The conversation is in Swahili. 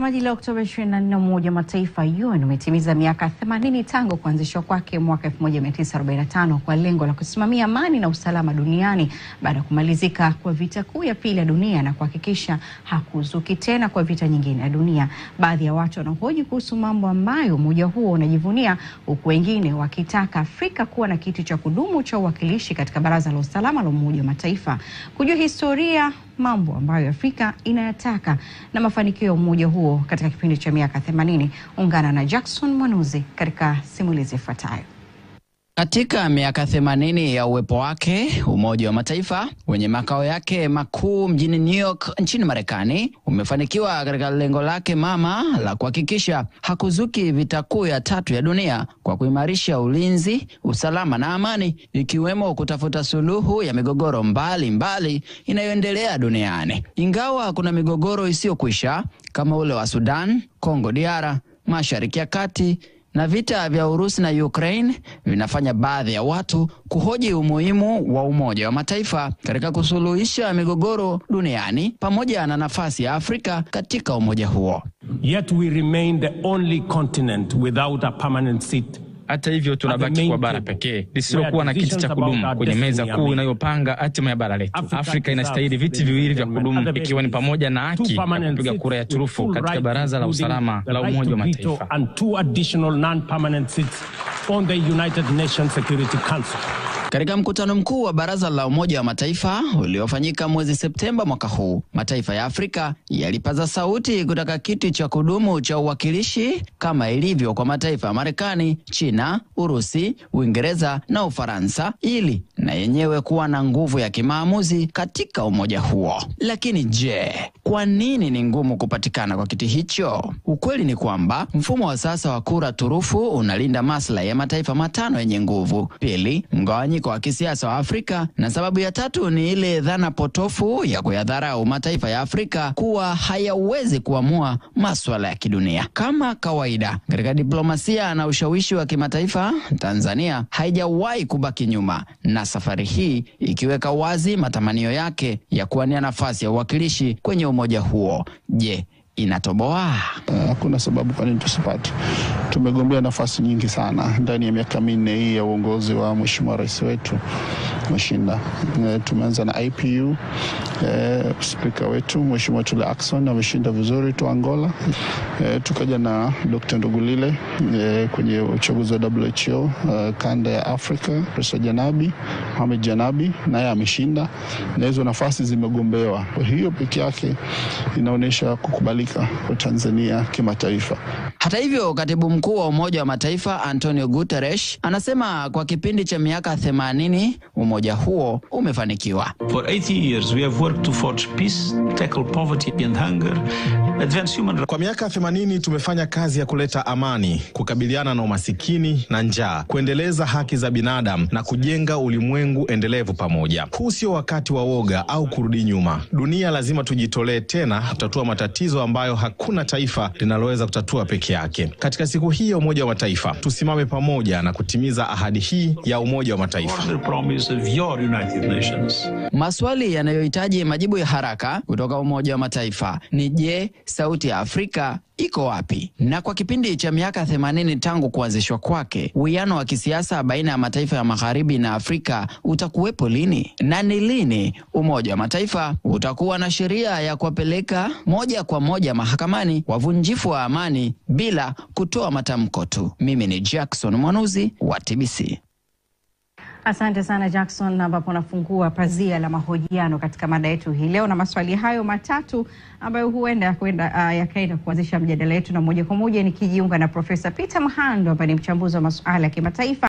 Mtazamaji, leo Oktoba 24 Umoja wa Mataifa UN umetimiza miaka 80 tangu kuanzishwa kwake mwaka 1945 kwa lengo la kusimamia amani na usalama duniani baada ya kumalizika kwa vita kuu ya pili ya dunia na kuhakikisha hakuzuki tena kwa vita nyingine ya dunia. Baadhi ya watu wanahoji kuhusu mambo ambayo umoja huo unajivunia, huku wengine wakitaka Afrika kuwa na kiti cha kudumu cha uwakilishi katika Baraza la Usalama la Umoja wa Mataifa. Kujua historia mambo ambayo Afrika inayataka na mafanikio ya umoja huo katika kipindi cha miaka 80, ungana na Jackson Mwanuzi katika simulizi ifuatayo. Katika miaka 80 ya uwepo wake, Umoja wa Mataifa wenye makao yake makuu mjini New York nchini Marekani umefanikiwa katika lengo lake mama la kuhakikisha hakuzuki vita kuu ya tatu ya dunia kwa kuimarisha ulinzi, usalama na amani, ikiwemo kutafuta suluhu ya migogoro mbalimbali inayoendelea duniani. Ingawa kuna migogoro isiyokwisha kama ule wa Sudan, Kongo DR, Mashariki ya Kati na vita vya Urusi na Ukraine, vinafanya baadhi ya watu kuhoji umuhimu wa Umoja wa Mataifa katika kusuluhisha migogoro duniani pamoja na nafasi ya Afrika katika umoja huo. Yet we remain the only continent without a permanent seat. Hata hivyo tunabaki kwa bara pekee lisilokuwa na kiti cha kudumu kwenye meza kuu inayopanga hatima ya bara letu. Afrika inastahili viti viwili vya kudumu, ikiwa ni pamoja na haki ya kupiga kura ya turufu katika Baraza la Usalama la Umoja wa Mataifa. And 2 additional non-permanent seats on the United Nations Security Council. Katika mkutano mkuu wa Baraza la Umoja wa Mataifa uliofanyika mwezi Septemba mwaka huu, mataifa ya Afrika yalipaza sauti kutaka kiti cha kudumu cha uwakilishi kama ilivyo kwa mataifa ya Marekani, China, Urusi, Uingereza na Ufaransa, ili na yenyewe kuwa na nguvu ya kimaamuzi katika umoja huo. Lakini je, kwa nini ni ngumu kupatikana kwa kiti hicho? Ukweli ni kwamba mfumo wa sasa wa kura turufu unalinda maslahi ya mataifa matano yenye nguvu. Pili, mgawanyiko wa kisiasa wa Afrika, na sababu ya tatu ni ile dhana potofu ya kuyadharau mataifa ya Afrika kuwa hayawezi kuamua masuala ya kidunia. Kama kawaida katika diplomasia na ushawishi wa kimataifa, Tanzania haijawahi kubaki nyuma, na safari hii ikiweka wazi matamanio yake ya kuwania nafasi ya uwakilishi kwenye umoja huo. Je, inatoboa? Hakuna sababu kwa nini tusipate. Tumegombea nafasi nyingi sana ndani ya miaka 4 hii ya uongozi wa Mheshimiwa Rais wetu Mashinda. Tumeanza na IPU, speaker wetu Mheshimiwa Tula Ackson ameshinda vizuri tu Angola. Tukaja na Dr. Ndugulile kwenye uchaguzi wa WHO kanda ya Afrika, Profesa Janabi, Mohamed Janabi naye ameshinda, na hizo nafasi zimegombewa. Kwa hiyo pekee yake inaonyesha kukubalika kwa Tanzania kimataifa. Hata hivyo, Katibu Mkuu wa Umoja wa Mataifa Antonio Guterres anasema kwa kipindi cha miaka 80 umoja huo umefanikiwa. For 80 years we have worked to forge peace, tackle poverty and hunger, advance human rights. Kwa miaka 80 tumefanya kazi ya kuleta amani, kukabiliana na umasikini na njaa, kuendeleza haki za binadamu na kujenga ulimwengu endelevu pamoja. Huu sio wakati wa woga au kurudi nyuma. Dunia lazima tujitolee tena kutatua matatizo ambayo hakuna taifa linaloweza kutatua peke yake. Katika siku hii ya Umoja wa Mataifa, tusimame pamoja na kutimiza ahadi hii ya Umoja wa Mataifa. Maswali yanayohitaji majibu ya haraka kutoka Umoja wa Mataifa ni je, sauti ya Afrika iko wapi? Na kwa kipindi cha miaka 80 tangu kuanzishwa kwake, uwiano wa kisiasa baina ya mataifa ya Magharibi na Afrika utakuwepo lini? Na ni lini Umoja wa Mataifa utakuwa na sheria ya kuwapeleka moja kwa moja mahakamani wavunjifu wa amani bila kutoa matamko tu? Mimi ni Jackson Mwanuzi wa TBC. Asante sana Jackson, ambapo nafungua pazia la mahojiano katika mada yetu hii leo, na maswali hayo matatu ambayo huenda yakaenda kuanzisha mjadala wetu, na moja kwa moja nikijiunga na Profesa Peter Mhando ambaye ni mchambuzi wa masuala ya kimataifa.